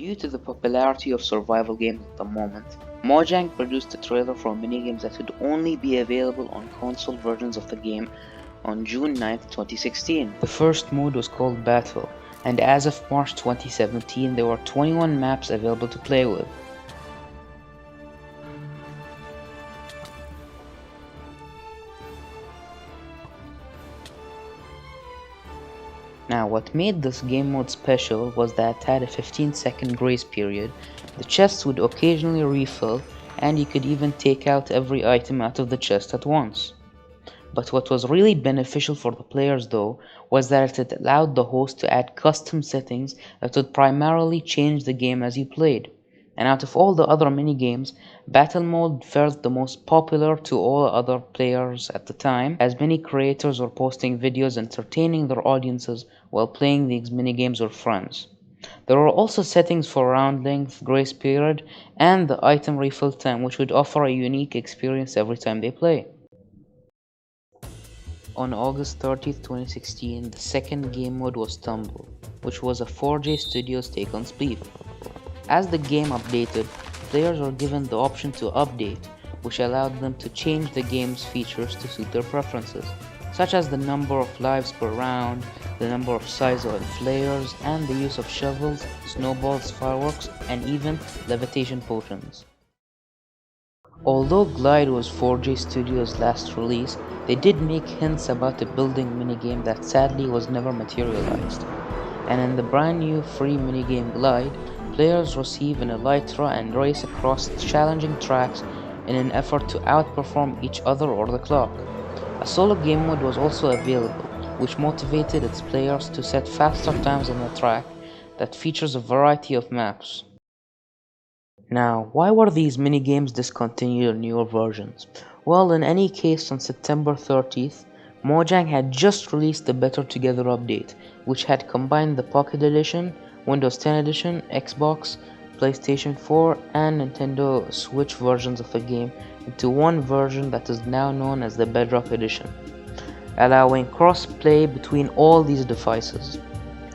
Due to the popularity of survival games at the moment, Mojang produced a trailer for minigames that would only be available on console versions of the game on June 9th, 2016. The first mode was called Battle, and as of March 2017 there were 21 maps available to play with. Now, what made this game mode special was that it had a 15-second grace period, the chests would occasionally refill, and you could even take out every item out of the chest at once. But what was really beneficial for the players though, was that it allowed the host to add custom settings that would primarily change the game as you played. And out of all the other minigames, Battle Mode felt the most popular to all other players at the time, as many creators were posting videos entertaining their audiences while playing these minigames with friends. There were also settings for round length, grace period, and the item refill time, which would offer a unique experience every time they play. On August 30th, 2016, the second game mode was Tumble, which was a 4J Studios take on Spleef. As the game updated, players were given the option to update, which allowed them to change the game's features to suit their preferences, such as the number of lives per round, the number of size of flares, and the use of shovels, snowballs, fireworks, and even levitation potions. Although Glide was 4J Studios' last release, they did make hints about a building minigame that sadly was never materialized. And in the brand new free minigame Glide, players receive an elytra and race across challenging tracks in an effort to outperform each other or the clock. A solo game mode was also available, which motivated its players to set faster times on the track that features a variety of maps. Now, why were these minigames discontinued in newer versions? Well, in any case, on September 30th, Mojang had just released the Better Together update, which had combined the Pocket Edition, Windows 10 Edition, Xbox, PlayStation 4, and Nintendo Switch versions of the game into one version that is now known as the Bedrock Edition, allowing cross-play between all these devices.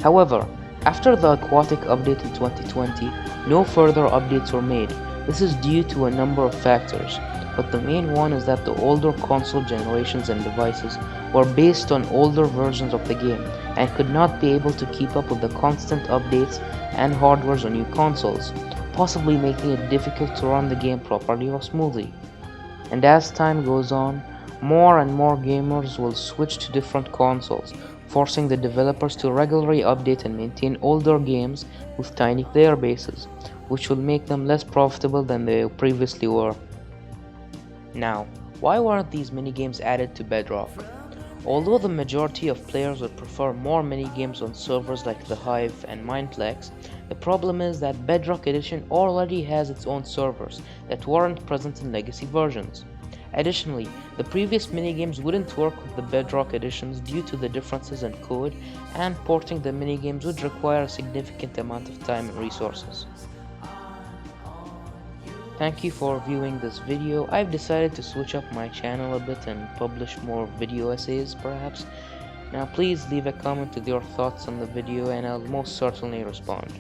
However, after the aquatic update in 2020, no further updates were made. This is due to a number of factors, but the main one is that the older console generations and devices were based on older versions of the game and could not be able to keep up with the constant updates and hardwares on new consoles, possibly making it difficult to run the game properly or smoothly. And as time goes on, more and more gamers will switch to different consoles, forcing the developers to regularly update and maintain older games with tiny player bases, which will make them less profitable than they previously were. Now, why weren't these minigames added to Bedrock? Although the majority of players would prefer more minigames on servers like the Hive and Mineplex, the problem is that Bedrock Edition already has its own servers that weren't present in legacy versions. Additionally, the previous minigames wouldn't work with the Bedrock Editions due to the differences in code, and porting the minigames would require a significant amount of time and resources. Thank you for viewing this video. I've decided to switch up my channel a bit and publish more video essays perhaps. Now please leave a comment with your thoughts on the video and I'll most certainly respond.